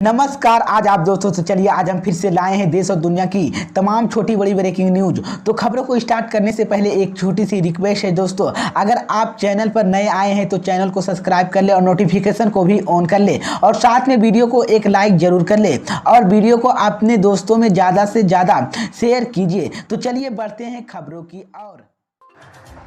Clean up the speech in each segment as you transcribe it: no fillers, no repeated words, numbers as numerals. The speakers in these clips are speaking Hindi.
नमस्कार। आज आप दोस्तों से चलिए आज हम फिर से लाए हैं देश और दुनिया की तमाम छोटी बड़ी ब्रेकिंग न्यूज। तो खबरों को स्टार्ट करने से पहले एक छोटी सी रिक्वेस्ट है दोस्तों, अगर आप चैनल पर नए आए हैं तो चैनल को सब्सक्राइब कर ले और नोटिफिकेशन को भी ऑन कर ले और साथ में वीडियो को एक लाइक जरूर कर ले और वीडियो को अपने दोस्तों में ज़्यादा से ज़्यादा शेयर कीजिए। तो चलिए बढ़ते हैं खबरों की ओर।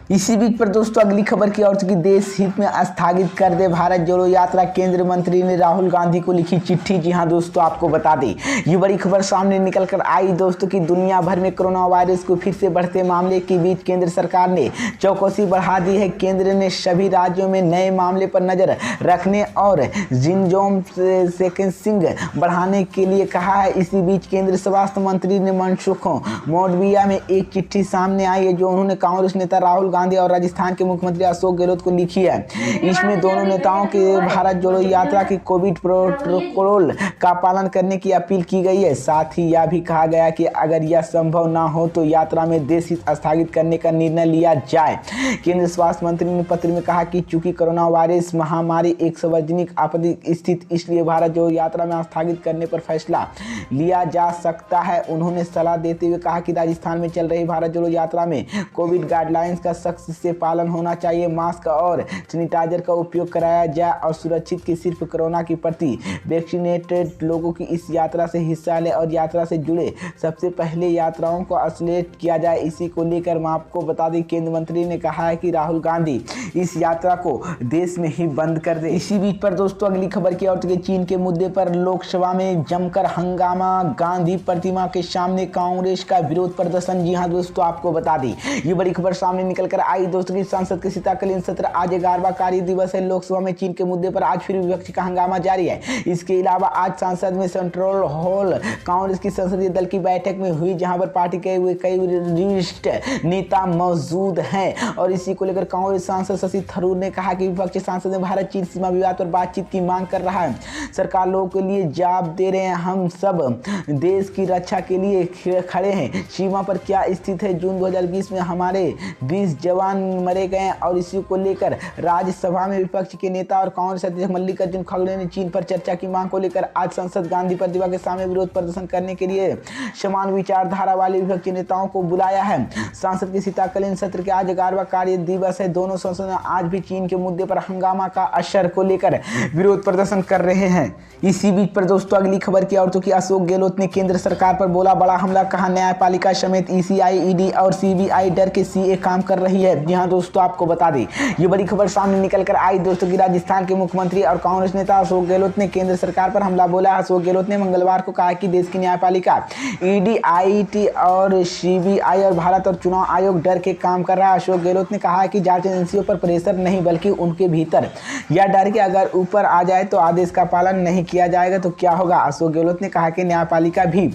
इसी बीच पर दोस्तों अगली खबर की ओर कि देश हित में स्थगित कर दे भारत जोड़ो यात्रा, केंद्रीय मंत्री ने राहुल गांधी को लिखी चिट्ठी। जी हां दोस्तों, आपको बता दें ये बड़ी खबर सामने निकल कर आई दोस्तों कि दुनिया भर में कोरोना वायरस को फिर से बढ़ते मामले के बीच केंद्र सरकार ने चौकसी बढ़ा दी है। केंद्र ने सभी राज्यों में नए मामले पर नजर रखने और जिनोम सीक्वेंसिंग बढ़ाने के लिए कहा है। इसी बीच केंद्रीय स्वास्थ्य मंत्री ने मनसुख मांडविया में एक चिट्ठी सामने आई है जो उन्होंने कांग्रेस नेता राहुल गांधी और राजस्थान के मुख्यमंत्री अशोक गहलोत को लिखी है। इसमें दोनों नेताओं के भारत जोड़ो यात्रा की कोविड प्रोटोकॉल का पालन करने की अपील की गई है। साथ ही यह भी कहा गया कि अगर यह संभव ना हो तो यात्रा में देश हित स्थगित करने का निर्णय लिया जाए। केंद्रीय स्वास्थ्य मंत्री ने पत्र में कहा कि चूंकि कोरोना वायरस महामारी एक सार्वजनिक आपदा स्थिति, इसलिए भारत जोड़ो यात्रा में स्थगित करने पर फैसला लिया जा सकता है। उन्होंने सलाह देते हुए कहा कि राजस्थान में चल रही भारत जोड़ो यात्रा में कोविड गाइडलाइंस का सख्त से पालन होना चाहिए। मास्क और सैनिटाइजर का उपयोग कराया जाए और सुरक्षित कि सिर्फ कोरोना की प्रति वैक्सीनेटेड लोगों की इस यात्रा से हिस्सा ले और यात्रा से जुड़े सबसे पहले यात्राओं को आइसोलेट किया जाए। इसी को लेकर मैं आपको बता दें केंद्रीय मंत्री ने कहा है कि राहुल गांधी इस यात्रा को देश में ही बंद कर दे। इसी बीच पर दोस्तों अगली खबर की ओर चीन के मुद्दे पर लोकसभा में जमकर हंगामा, गांधी प्रतिमा के सामने कांग्रेस का विरोध प्रदर्शन। जी हां दोस्तों, आपको बता दें ये बड़ी खबर सामने निकल कर आई दोस्तों की संसद के शीतकालीन सत्र आज 11वां कार्य दिवस है। लोकसभा में चीन के मुद्दे पर आज फिर विपक्ष का हंगामा जारी है। इसके अलावा आज संसद में सेंट्रल हॉल कांग्रेस की संसदीय दल की बैठक में हुई जहां पर पार्टी के कई वरिष्ठ नेता मौजूद हैं और इसी को लेकर कांग्रेस सांसद शशि थरूर ने कहा कि विपक्षी सांसद ने भारत चीन सीमा विवाद पर बातचीत की मांग कर रहा है। सरकार लोगों के लिए जवाब दे रहे हैं, हम सब देश की रक्षा के लिए खड़े हैं। सीमा पर क्या स्थिति है? जून 2020 में हमारे 20 जवान मरे गए और इसी को लेकर राज्यसभा में विपक्ष के नेता और कांग्रेस अध्यक्ष मल्लिकार्जुन खड़गे ने चीन पर चर्चा की मांग को लेकर आज संसद गांधी प्रतिमा के सामने विरोध प्रदर्शन करने के लिए समान विचारधारा वाले विपक्षी नेताओं को बुलाया है। संसद के शीतकालीन सत्र के आज 11वां कार्य दिवस है। दोनों संसद आज भी चीन के मुद्दे पर हंगामा का असर को लेकर विरोध प्रदर्शन कर रहे हैं। इसी बीच पर दोस्तों अगली खबर की औरतों की अशोक गहलोत ने केंद्र सरकार पर बोला बड़ा हमला, कहा न्यायपालिका समेत ईसीआई, ईडी और सीबीआई डर के सीए काम कर रही है। जी हां दोस्तों, आपको बता दें ये बड़ी खबर सामने निकल कर आई दोस्तों की राजस्थान के मुख्यमंत्री और कांग्रेस नेता अशोक गहलोत ने केंद्र सरकार पर हमला बोला। अशोक गहलोत ने मंगलवार को कहा कि देश की न्यायपालिका, ईडी, आईटी और सीबीआई और भारत और चुनाव आयोग डर के काम कर रहा है। अशोक गहलोत ने कहा कि जांच एजेंसियों पर प्रेशर नहीं बल्कि उनके भीतर यह डर कि अगर ऊपर आ जाए तो आदेश का पालन नहीं किया जाएगा तो क्या होगा। अशोक गहलोत ने कहा कि न्यायपालिका भी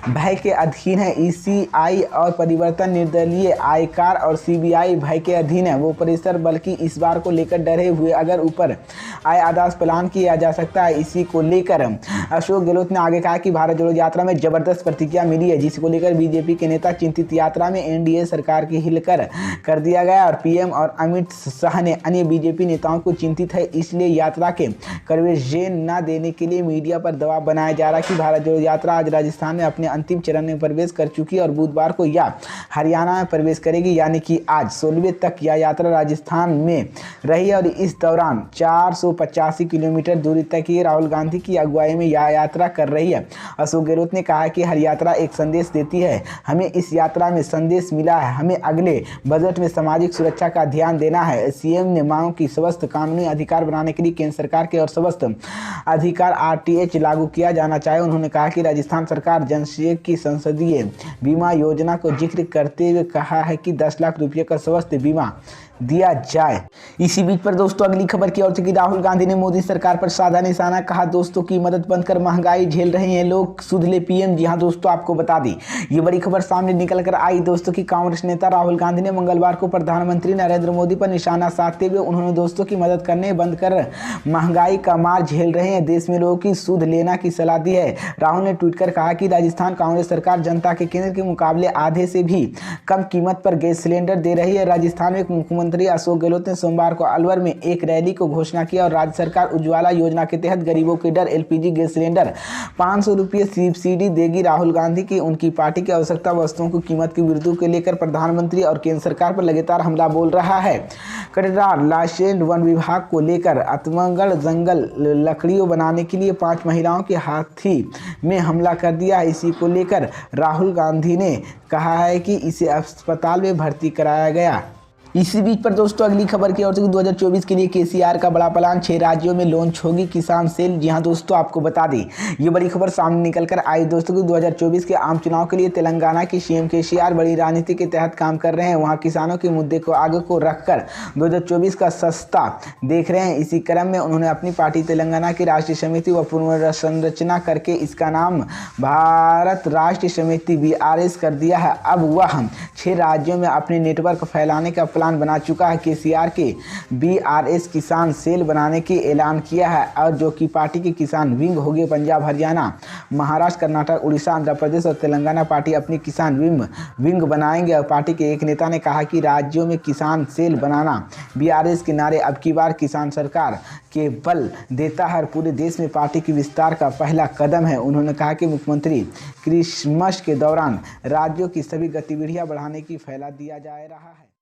भय के अधीन है। ईसीआई और परिवर्तन निर्दलीय, आयकर और सीबीआई भय के अधीन है। वो प्रेशर बल्कि इस बार को लेकर डरे हुए अगर ऊपर आए आदेश पालन किया जा सकता है। इसी को लेकर अशोक गहलोत ने आगे कहा कि भारत जोड़ो यात्रा में जबरदस्त प्रतिक्रिया मिली है जिसको लेकर बीजेपी के नेता चिंतित। यात्रा में एनडीए सरकार की हिलकर कर दिया गया और पीएम और अमित शाह ने अन्य बीजेपी नेताओं को चिंतित है, इसलिए यात्रा के कवरेज न देने के लिए मीडिया पर दबाव बनाया जा रहा है कि भारत जोड़ो यात्रा आज राजस्थान में अपने अंतिम चरण में प्रवेश कर चुकी है और बुधवार को यह हरियाणा में प्रवेश करेगी। यानी कि आज 16वें तक यह यात्रा राजस्थान में रही और इस दौरान 485 किलोमीटर दूरी तक ये राहुल गांधी की अगुवाई में यह यात्रा कर रही है। अशोक गहलोत ने कहा कि हर यात्रा एक संदेश देती है। हमें इस यात्रा में संदेश मिला है, हमें अगले बजट में सामाजिक सुरक्षा का ध्यान देना है। सीएम ने मांग की स्वस्थ कानूनी अधिकार बनाने के लिए केंद्र सरकार के और स्वस्थ अधिकार आरटीएच लागू किया जाना चाहिए। उन्होंने कहा कि राजस्थान सरकार जनसेवक की संसदीय बीमा योजना को जिक्र करते हुए कहा है कि 10 लाख रुपये का स्वास्थ्य बीमा दिया जाए। इसी बीच पर दोस्तों अगली खबर की ओर कि राहुल गांधी ने मोदी सरकार पर साधा निशाना, कहा दोस्तों की मदद बंद कर महंगाई झेल रहे हैं लोग, सुधले पीएम। जी हां दोस्तों, आपको बता दी ये बड़ी खबर सामने निकल कर आई दोस्तों की कांग्रेस नेता राहुल गांधी ने मंगलवार को प्रधानमंत्री नरेंद्र मोदी पर निशाना साधते हुए उन्होंने दोस्तों की मदद करने बंद कर महंगाई का मार झेल रहे हैं, देश में लोगों की सुध लेना की सलाह दी है। राहुल ने ट्वीट कर कहा कि राजस्थान कांग्रेस सरकार जनता के केंद्र के मुकाबले आधे से भी कम कीमत पर गैस सिलेंडर दे रही है। राजस्थान में मुख्यमंत्री मुख्यमंत्री अशोक गहलोत ने सोमवार को अलवर में एक रैली को घोषणा किया और राज्य सरकार उज्ज्वला योजना के तहत गरीबों के डर एलपीजी गैस सिलेंडर 500 रुपये सब्सिडी देगी। राहुल गांधी की उनकी पार्टी की आवश्यकता वस्तुओं की कीमत की वृद्धि को लेकर प्रधानमंत्री और केंद्र सरकार पर लगातार हमला बोल रहा है। कटरार लाशेंड वन विभाग को लेकर आत्मगढ़ जंगल लकड़ियों बनाने के लिए 5 महिलाओं के हाथी में हमला कर दिया है। इसी को लेकर राहुल गांधी ने कहा है कि इसे अस्पताल में भर्ती कराया गया। इसी बीच पर दोस्तों अगली खबर की ओर से 2024 के लिए केसीआर का बड़ा प्लान, 6 राज्यों में लॉन्च होगी किसान सेल। जी हां दोस्तों, आपको बता दें ये बड़ी खबर सामने निकल कर आई दोस्तों कि 2024 के आम चुनाव के लिए तेलंगाना की सीएम केसीआर बड़ी रणनीति के तहत काम कर रहे हैं। वहां किसानों के मुद्दे को आगे को रखकर 2024 का सस्ता देख रहे हैं। इसी क्रम में उन्होंने अपनी पार्टी तेलंगाना की राष्ट्रीय समिति व पुनर्संरचना करके इसका नाम भारत राष्ट्रीय समिति BRS कर दिया है। अब वह 6 राज्यों में अपने नेटवर्क फैलाने का प्लान बना चुका है। केसीआर के BRS किसान सेल बनाने की ऐलान किया है और जो कि पार्टी के किसान विंग होंगे। पंजाब, हरियाणा, महाराष्ट्र, कर्नाटक, उड़ीसा, आंध्र प्रदेश और तेलंगाना पार्टी अपनी किसान विंग बनाएंगे। और पार्टी के एक नेता ने कहा कि राज्यों में किसान सेल बनाना BRS के नारे अब की बार किसान सरकार के बल देता है और पूरे देश में पार्टी की विस्तार का पहला कदम है। उन्होंने कहा कि मुख्यमंत्री क्रिसमस के दौरान राज्यों की सभी गतिविधियां बढ़ाने की फैला दिया जा रहा है।